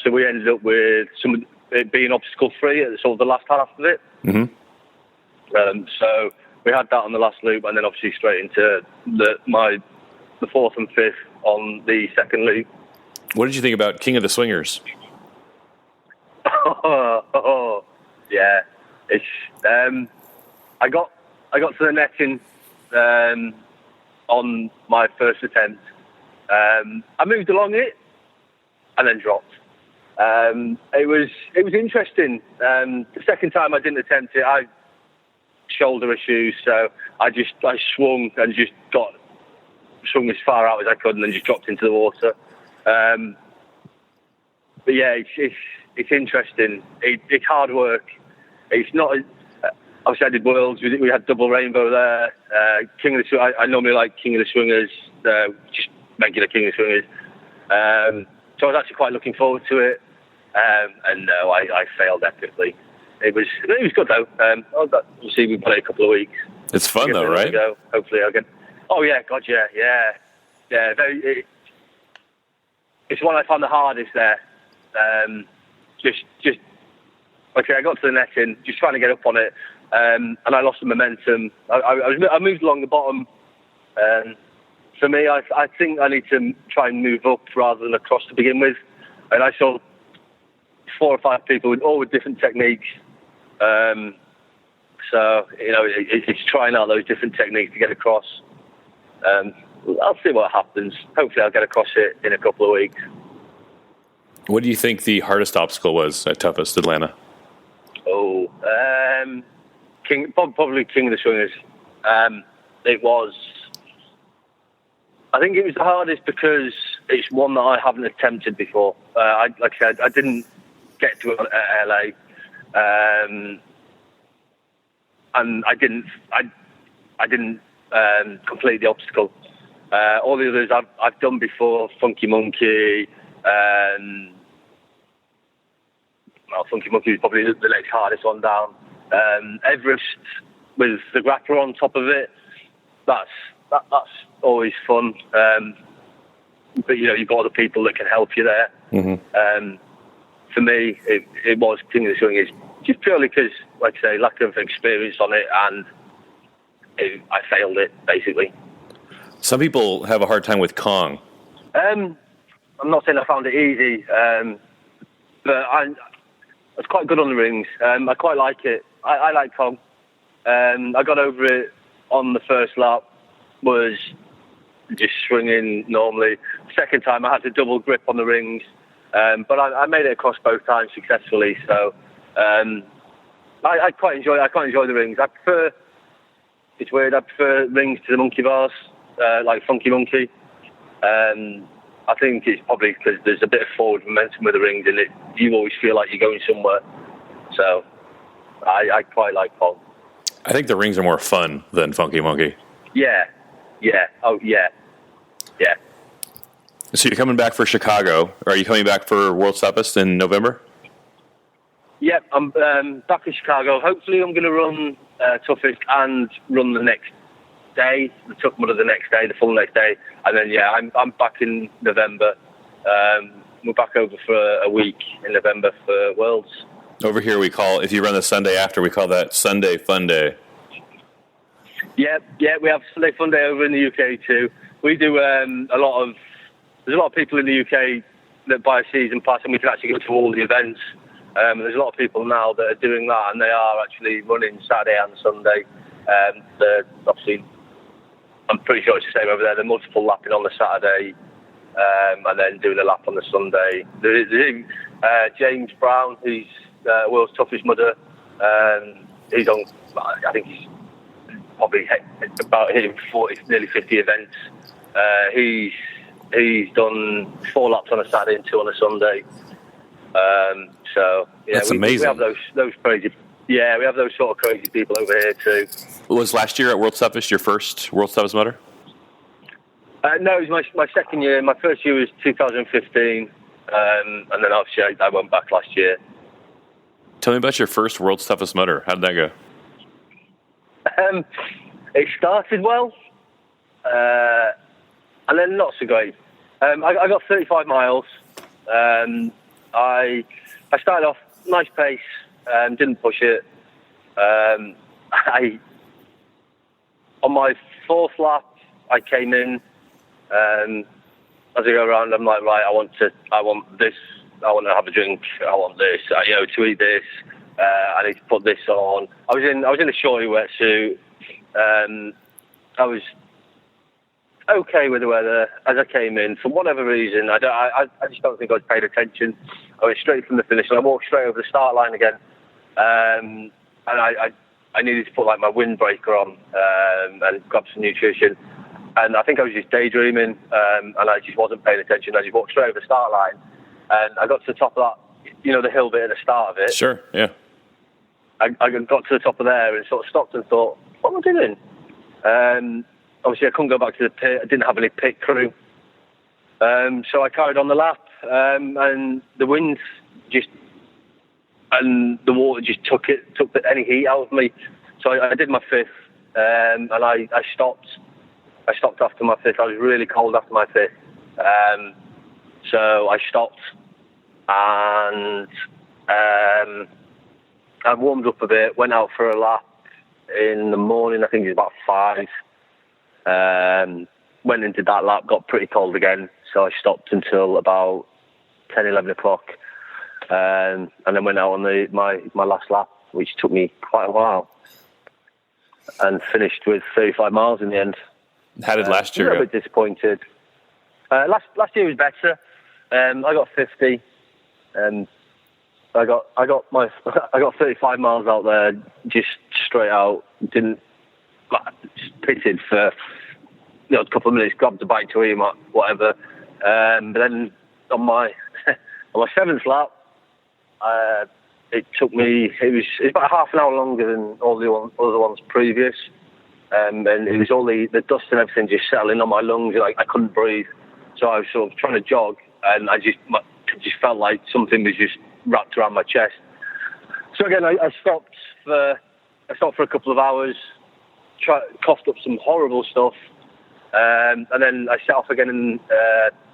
So we ended up with it being obstacle free at sort of the last half of it. Mm-hmm. So we had that on the last loop, and then obviously straight into the 4th and 5th on the second loop. What did you think about King of the Swingers? Yeah, it's. I got to the netting on my first attempt. I moved along it and then dropped. It was interesting. The second time I didn't attempt it, I shoulder issues, so I swung and just swung as far out as I could and then just dropped into the water. But yeah, it's interesting. It's hard work. It's not. Obviously, I did Worlds. We had double rainbow there. King of the I normally like King of the Swingers, just regular King of the Swingers. So I was actually quite looking forward to it. And no, I failed epically. It was good though. We'll see. We play a couple of weeks. It's fun though, right? Go. Hopefully, I can. Oh yeah, God, yeah. It's one I found the hardest there. Just okay. I got to the netting, just trying to get up on it, and I lost the momentum. I moved along the bottom. For me, I think I need to try and move up rather than across to begin with. And I saw 4 or 5 people all with different techniques. So, it's trying out those different techniques to get across. I'll see what happens. Hopefully I'll get across it in a couple of weeks. What do you think the hardest obstacle was at Toughest Atlanta? Probably King of the Swingers. I think it was the hardest because it's one that I haven't attempted before. Like I said, I didn't get to it at LA, and I didn't complete the obstacle. All the others I've done before. Funky Monkey. Funky Monkey was probably the next hardest one down. Everest with the grappler on top of it. That's always fun. But you've got other people that can help you there. Mm-hmm. For me, it was King of the Swingers, just purely because, like I say, lack of experience on it, and I failed it basically. Some people have a hard time with Kong. I'm not saying I found it easy, but I was quite good on the rings. I quite like it. I like Kong. I got over it on the first lap. Was just swinging normally. Second time I had to double grip on the rings, but I made it across both times successfully. So I quite enjoy the rings. It's weird. I prefer rings to the monkey bars, like Funky Monkey. I think it's probably because there's a bit of forward momentum with the rings, and you always feel like you're going somewhere. So I quite like Kong. I think the rings are more fun than Funky Monkey. Yeah. Oh, yeah. So you're coming back for Chicago. Are you coming back for World's Toughest in November? Yep, I'm back in Chicago. Hopefully I'm going to run Toughest and run the next day, the Tough Mudder the next day, the full next day. And then, I'm back in November. We're back over for a week in November for Worlds. Over here we call, if you run the Sunday after, we call that Sunday Fun Day. Yeah, we have Sunday Fun Day over in the UK too. We do there's a lot of people in the UK that buy a season pass, and we can actually go to all the events. There's a lot of people now that are doing that, and they are actually running Saturday and Sunday. Obviously, I'm pretty sure it's the same over there. They're multiple lapping on the Saturday, and then doing a lap on the Sunday. There's James Brown, who's world's toughest mudder. He's on, I think he's probably about hitting nearly 50 events. He's done 4 laps on a Saturday and 2 on a Sunday. That's amazing. We have those crazy. Yeah, we have those sort of crazy people over here too. Was last year at World's Toughest your first World's Toughest mudder? No, it was my second year. My first year was 2015, and then obviously I went back last year. Tell me about your first World's Toughest mudder. How did that go? It started well, and then not so great. I got 35 miles. I started off nice pace, didn't push it. On my 4th lap, I came in. As I go around, I'm like, right, I want this. I want to have a drink. I want this. To eat this. I need to put this on. I was in a shorty wetsuit. I was okay with the weather as I came in. For whatever reason, I just don't think I was paying attention. I went straight from the finish, and I walked straight over the start line again. And I needed to put like my windbreaker on and grab some nutrition. And I think I was just daydreaming, and I just wasn't paying attention. I just walked straight over the start line, and I got to the top of that, the hill bit at the start of it. Sure, yeah. I got to the top of there and sort of stopped and thought, what am I doing? Obviously, I couldn't go back to the pit. I didn't have any pit crew. So I carried on the lap, and the wind and the water just took any heat out of me. So I did my 5th, and I stopped. I stopped after my 5th. I was really cold after my 5th. So I stopped, and I warmed up a bit, went out for a lap in the morning. I think it was about 5. Went into that lap, got pretty cold again. So I stopped until about 10, 11 o'clock. And then went out on my last lap, which took me quite a while. and finished with 35 miles in the end. How did last year go? go? A bit disappointed. Last year was better. I got 50. I got I got 35 miles out there, just straight out. Didn't just pitted for a couple of minutes, grabbed a bite to eat, whatever. But then on my on my seventh lap, it took me. It was about half an hour longer than all the other ones previous, and it was all the dust and everything just settling on my lungs. I couldn't breathe, so I was sort of trying to jog, and I just felt like something was just wrapped around my chest. So again, I stopped for a couple of hours, coughed up some horrible stuff, and then I set off again in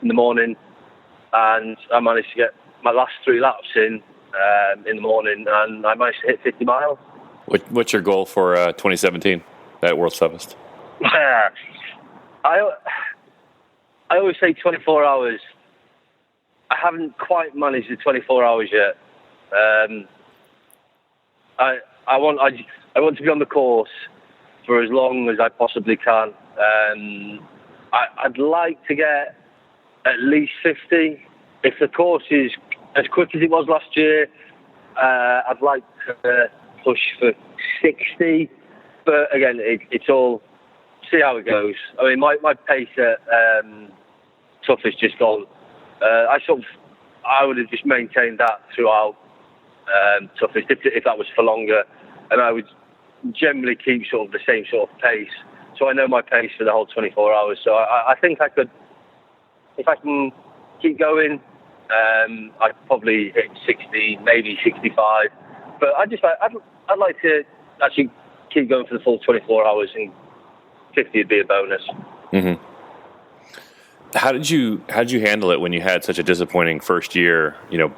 the morning, and I managed to get my last 3 laps in the morning, and I managed to hit 50 miles. What's your goal for 2017 at World's Toughest? I always say 24 hours. I haven't quite managed the 24 hours yet. I want to be on the course for as long as I possibly can. I'd like to get at least 50. If the course is as quick as it was last year, I'd like to push for 60. But again, it's all, see how it goes. I mean, my pace at Toughest just gone. I would have just maintained that throughout Toughest if that was for longer, and I would generally keep sort of the same sort of pace. So I know my pace for the whole 24 hours. So I think I could, if I can keep going, I'd probably hit 60, maybe 65. But I'd like to actually keep going for the full 24 hours, and 50 would be a bonus. Mm-hmm. How did you handle it when you had such a disappointing first year?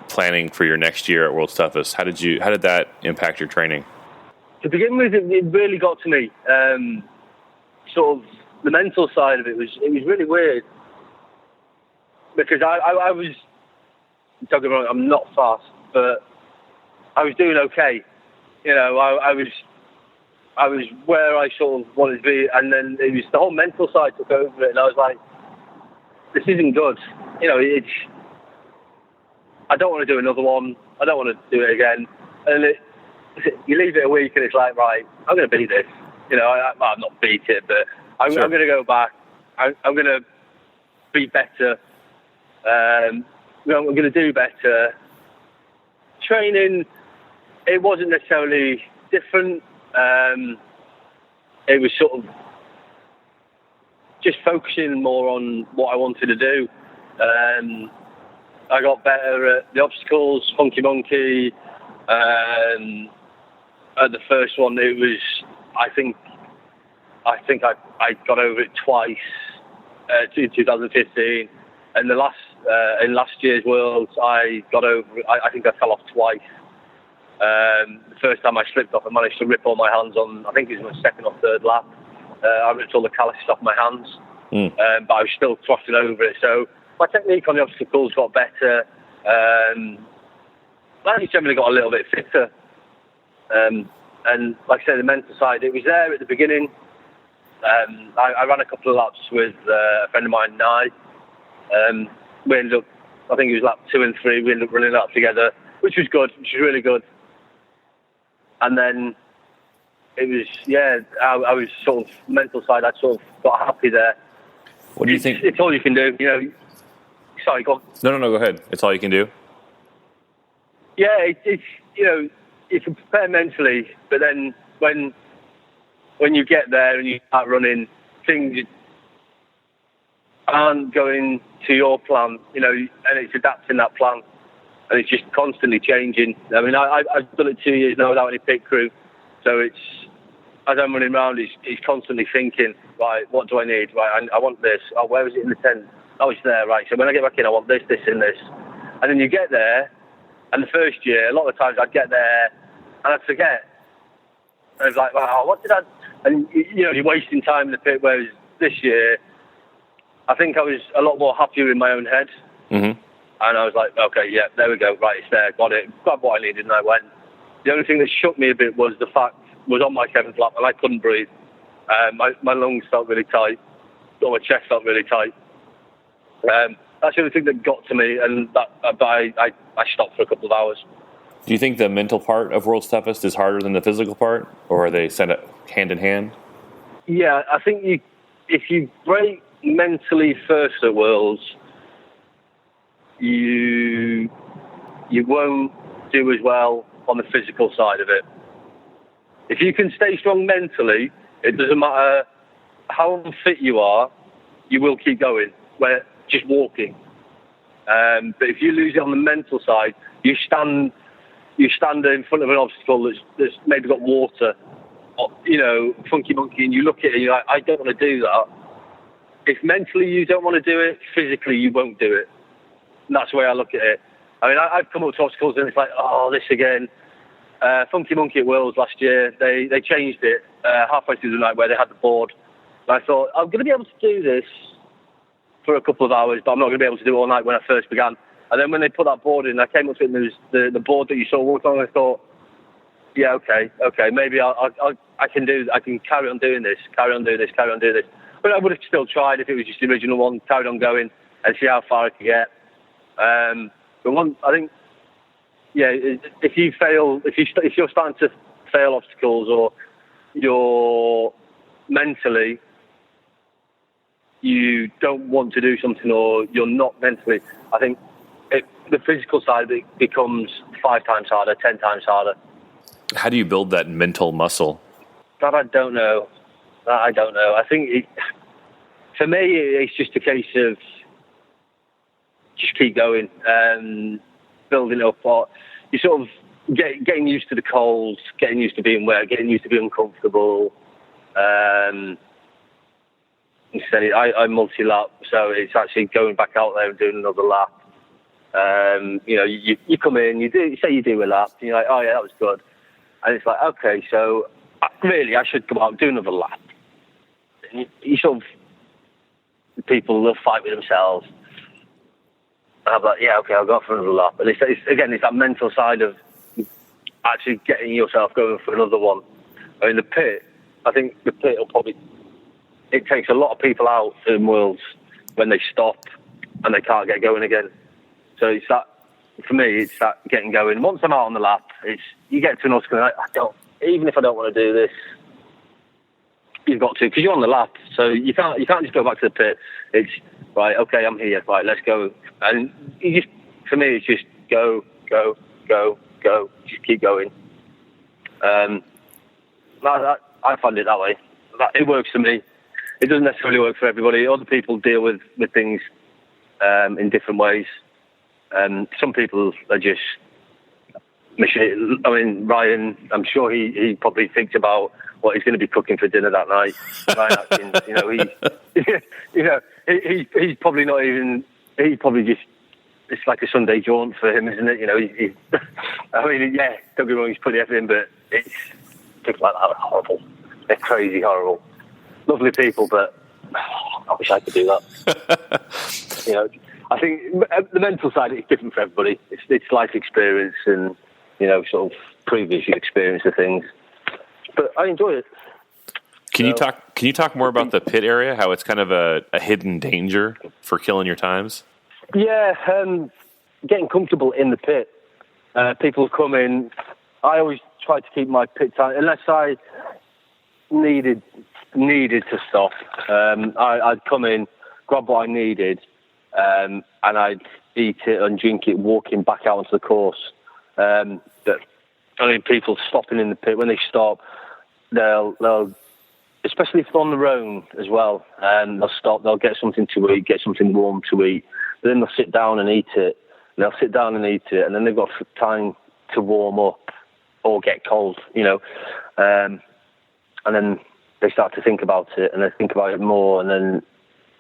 Planning for your next year at World's Toughest. How did that impact your training? To begin with, it really got to me. Sort of the mental side of it was really weird, because I was, don't get me wrong, I'm not fast, but I was doing okay. I was where I sort of wanted to be, and then it was the whole mental side took over it, and I was like, this isn't good. I don't want to do another one. I don't want to do it again. And you leave it a week and it's like, right, I'm going to beat this. I'm not beat it, but I'm going to go back. I'm going to be better. I'm going to do better. Training, it wasn't necessarily different. It was sort of just focusing more on what I wanted to do. I got better at the obstacles, Funky Monkey. At the first one, it was, I think I got over it twice in 2015. And in last year's Worlds, I got over it. I think I fell off twice. The first time I slipped off, I managed to rip all my hands on, I think it was my second or third lap. I ripped all the calluses off my hands, but I was still crossing over it. So my technique on the obstacles got better. I just generally got a little bit fitter. And like I said, the mental side, it was there at the beginning. I ran a couple of laps with a friend of mine, Nye. We ended up, I think it was lap 2 and 3, we ended up running up together, which was good, which was really good. And then it was, I was sort of, mental side, I sort of got happy there. What do you think? It's all you can do, Sorry, go on. No, go ahead. It's all you can do? Yeah, it's you can prepare mentally, but then when you get there and you start running, things aren't going to your plan, and it's adapting that plan, and it's just constantly changing. I mean, I've done it 2 years now without any pit crew, so it's, as I'm running around, it's constantly thinking, right, what do I need? Right, I want this. Oh, where is it in the tent? Oh, it's there, right. So when I get back in, I want this, this, and this. And then you get there, and the first year, a lot of the times I'd get there, and I'd forget. And it's like, wow, what did I... And, you're wasting time in the pit, whereas this year, I think I was a lot more happier in my own head. Mm-hmm. And I was like, okay, there we go, right, it's there, got it, got what I needed, and I went. The only thing that shook me a bit was the fact was on my 7th lap and I couldn't breathe. My lungs felt really tight, or my chest felt really tight. That's the only thing that got to me, and I stopped for a couple of hours. Do you think the mental part of World's Toughest is harder than the physical part, or are they sent hand in hand? Yeah, I think if you break mentally first at Worlds, you won't do as well on the physical side of it. If you can stay strong mentally, it doesn't matter how unfit you are, you will keep going. Where just walking. But if you lose it on the mental side, you stand in front of an obstacle that's maybe got water, or, funky monkey, and you look at it and you're like, I don't want to do that. If mentally you don't want to do it, physically you won't do it. And that's the way I look at it. I mean, I've come up to obstacles and it's like, oh, this again. Funky Monkey at Worlds last year, they changed it halfway through the night where they had the board. And I thought, I'm going to be able to do this for a couple of hours, but I'm not going to be able to do it all night when I first began. And then when they put that board in, I came up to it and there was the board that you saw walk on, and I thought, yeah, okay, maybe I can carry on doing this. But I would have still tried if it was just the original one, carried on going and see how far I could get. But I think, yeah, if you're starting to fail obstacles or you're mentally, you don't want to do something or you're not mentally, I think the physical side of it becomes 5 times harder, 10 times harder. How do you build that mental muscle? That I don't know. I think for me, it's just a case of just keep going and building up. Or you sort of getting used to the cold, getting used to being wet, getting used to being uncomfortable. Instead, I multi-lap, so it's actually going back out there and doing another lap. You come in, you do a lap, and you're like, oh yeah, that was good. And it's like, okay, so really I should come out and do another lap. And you sort of, people will fight with themselves. And I'm like, yeah, okay, I'll go for another lap. And it's that mental side of actually getting yourself going for another one. I mean, I think the pit will probably, it takes a lot of people out in Worlds when they stop and they can't get going again. So it's that, for me, it's that getting going. Once I'm out on the lap, you get to an obstacle, like, even if I don't want to do this, you've got to, because you're on the lap, so you can't just go back to the pit. It's right, okay, I'm here, right, let's go. And for me, it's just go, just keep going. I find it that way. It works for me. It doesn't necessarily work for everybody. Other people deal with things in different ways. Some people are just machine. I mean, Ryan, I'm sure he probably thinks about what he's going to be cooking for dinner that night. Ryan Atkins, he's probably not even. He probably just. It's like a Sunday jaunt for him, isn't it? I mean, yeah, don't get me wrong, he's put the effort in, but it's people like that are horrible. They're crazy horrible. Lovely people, but I wish I could do that. I think the mental side is different for everybody. It's life experience and, sort of previous experience of things. But I enjoy it. Can you talk more about the pit area, how it's kind of a hidden danger for killing your times? Yeah, getting comfortable in the pit. People come in. I always try to keep my pit time, unless I needed to stop. I'd come in, grab what I needed, and I'd eat it and drink it, walking back out onto the course. People stopping in the pit, when they stop, they'll especially if they're on their own as well, they'll stop, they'll get something to eat, get something warm to eat, but then they'll sit down and eat it, and then they've got time to warm up or get cold, and then they start to think about it, and they think about it more, and then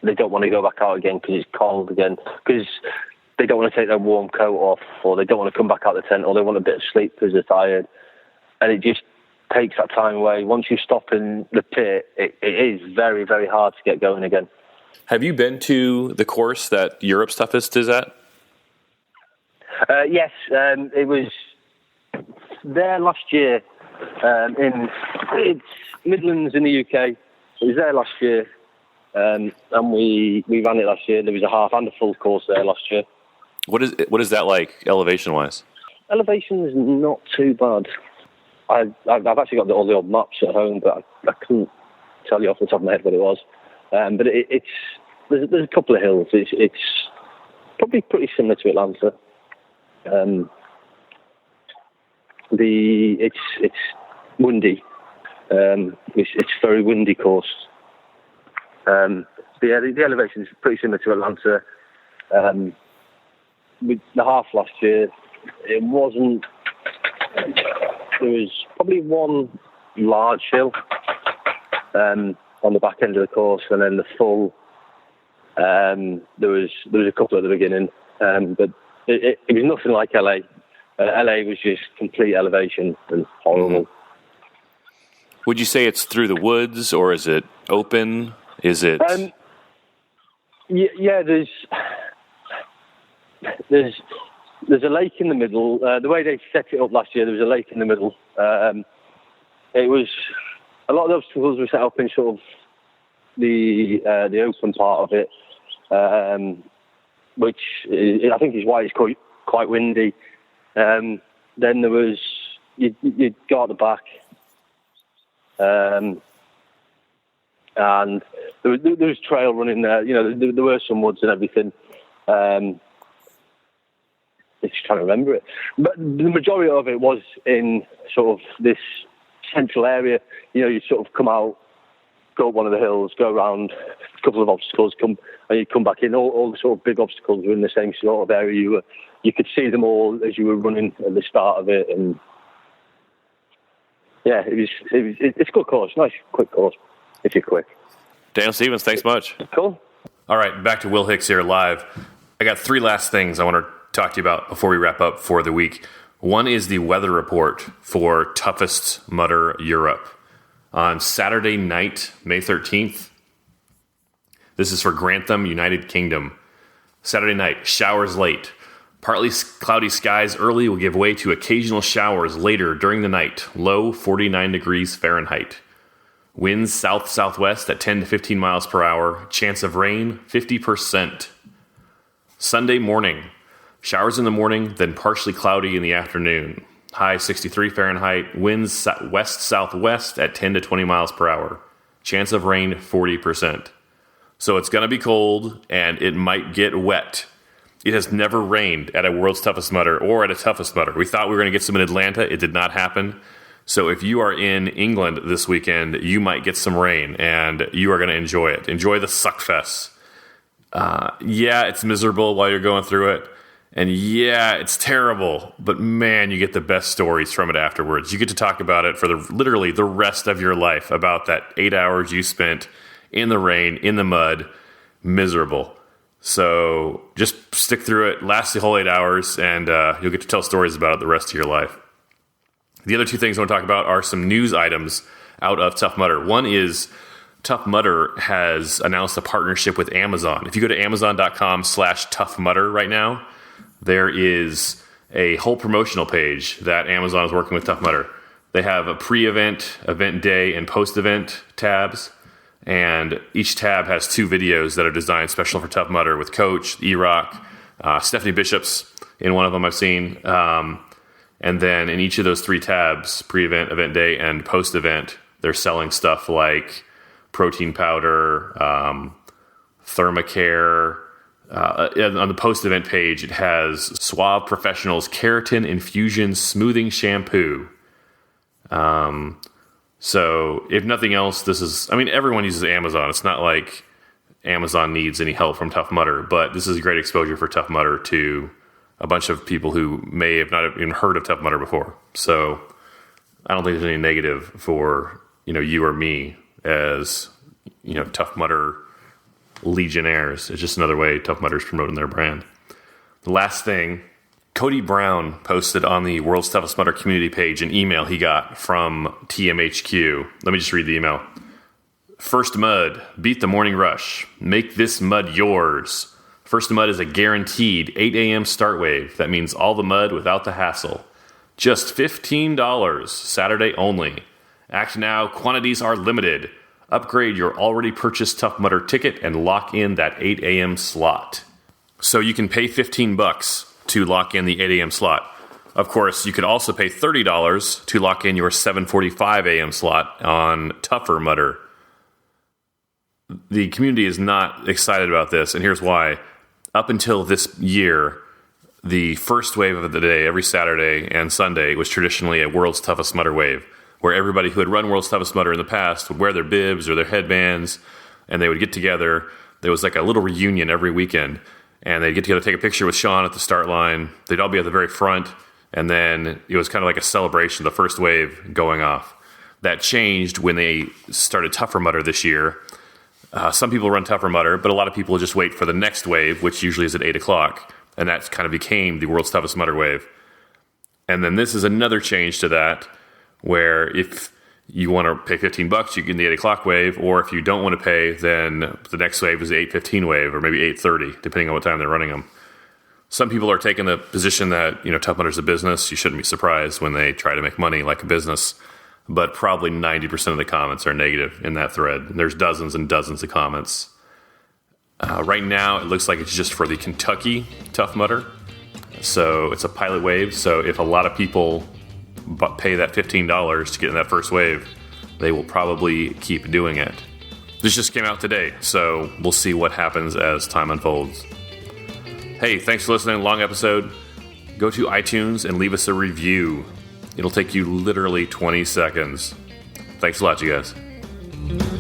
they don't want to go back out again because it's cold again, because they don't want to take their warm coat off, or they don't want to come back out the tent, or they want a bit of sleep because they're tired, and it just takes that time away. Once you stop in the pit, it is very, very hard to get going again. Have you been to the course that Europe's Toughest is at? Yes, it was there last year. in it's Midlands in the UK. It was there last year, and we ran it last year. There was a half and a full course there last year. What is that like elevation-wise? Elevation is not too bad. I've actually got all the old maps at home, but I couldn't tell you off the top of my head what it was. But there's a couple of hills. It's probably pretty similar to Atlanta. It's windy. It's a very windy course. The elevation is pretty similar to Atlanta. With the half last year, it wasn't. There was probably one large hill on the back end of the course, and then the full. There was a couple at the beginning, but it was nothing like LA. LA was just complete elevation and horrible. Mm-hmm. Would you say it's through the woods, or is it open? Is it? Yeah, there's a lake in the middle. The way they set it up last year, there was a lake in the middle. It was a lot of the obstacles were set up in sort of the open part of it, which I think is why it's quite windy. Then there was you'd go at the back, and there was trail running there. You know, there were some woods and everything. I'm just trying to remember it, but the majority of it was in sort of this central area. You know, you sort of come out, go up one of the hills, go around a couple of obstacles, and you come back in. All the sort of big obstacles were in the same sort of area. You could see them all as you were running at the start of it, and yeah, it's a good course, nice quick course if you're quick. Daniel Stevens, thanks much. Cool. All right, back to Wil Hicks here live. I got 3 last things I want to talk to you about before we wrap up for the week. One is the weather report for Toughest Mudder Europe on Saturday night, May 13th. This is for Grantham, United Kingdom. Saturday night, showers late. Partly cloudy skies early will give way to occasional showers later during the night. Low 49 degrees Fahrenheit. Winds south-southwest at 10 to 15 miles per hour. Chance of rain, 50%. Sunday morning. Showers in the morning, then partially cloudy in the afternoon. High 63 Fahrenheit. Winds west-southwest at 10 to 20 miles per hour. Chance of rain, 40%. So it's going to be cold, and it might get wet. It has never rained at a World's Toughest Mudder or at a Toughest Mudder. We thought we were going to get some in Atlanta. It did not happen. So if you are in England this weekend, you might get some rain, and you are going to enjoy it. Enjoy the suckfest. Yeah, it's miserable while you're going through it. And yeah, it's terrible, but man, you get the best stories from it afterwards. You get to talk about it for literally the rest of your life, about that 8 hours you spent in the rain, in the mud, miserable. So just stick through it, last the whole 8 hours, and you'll get to tell stories about it the rest of your life. The other 2 things I want to talk about are some news items out of Tough Mudder. One is Tough Mudder has announced a partnership with Amazon. If you go to amazon.com/toughmudder right now, there is a whole promotional page that Amazon is working with Tough Mudder. They have a pre-event, event day, and post-event tabs. And each tab has 2 videos that are designed special for Tough Mudder with Coach, E-Rock, Stephanie Bishop's in one of them I've seen. And then in each of those 3 tabs, pre-event, event day, and post-event, they're selling stuff like protein powder, Thermacare. On the post-event page, it has Suave Professional's Keratin Infusion Smoothing Shampoo. So if nothing else, this is, I mean, everyone uses Amazon. It's not like Amazon needs any help from Tough Mudder, but this is great exposure for Tough Mudder to a bunch of people who may have not even heard of Tough Mudder before. So I don't think there's any negative for, you or me as, Tough Mudder legionnaires. It's just another way Tough Mudder's promoting their brand. The last thing, Cody Brown posted on the World's Toughest Mudder community page an email he got from TMHQ. Let me just read the email. First Mud, beat the morning rush. Make this mud yours. First Mud is a guaranteed 8 a.m. start wave. That means all the mud without the hassle. Just $15, Saturday only. Act now, quantities are limited. Upgrade your already purchased Tough Mudder ticket and lock in that 8 a.m. slot. So you can pay $15 to lock in the 8 a.m. slot. Of course, you could also pay $30 to lock in your 7:45 a.m. slot on Tougher Mudder. The community is not excited about this, and here's why. Up until this year, the first wave of the day, every Saturday and Sunday, was traditionally a World's Toughest Mudder wave, where everybody who had run World's Toughest Mudder in the past would wear their bibs or their headbands, and they would get together. There was like a little reunion every weekend, and they'd get together, take a picture with Sean at the start line. They'd all be at the very front, and then it was kind of like a celebration, the first wave going off. That changed when they started Tougher Mudder this year. Some people run Tougher Mudder, but a lot of people just wait for the next wave, which usually is at 8 o'clock. And that kind of became the World's Toughest Mudder wave. And then this is another change to that, where if you want to pay $15, you get the 8 o'clock wave, or if you don't want to pay, then the next wave is the 8:15 wave, or maybe 8:30, depending on what time they're running them. Some people are taking the position that, Tough Mudder's a business. You shouldn't be surprised when they try to make money like a business. But probably 90% of the comments are negative in that thread. There's dozens and dozens of comments. Right now, it looks like it's just for the Kentucky Tough Mudder. So it's a pilot wave. So if a lot of people pay that $15 to get in that first wave, they will probably keep doing it. This just came out today, so we'll see what happens as time unfolds. Hey, thanks for listening. Long episode. Go to iTunes and leave us a review. It'll take you literally 20 seconds. Thanks a lot, you guys.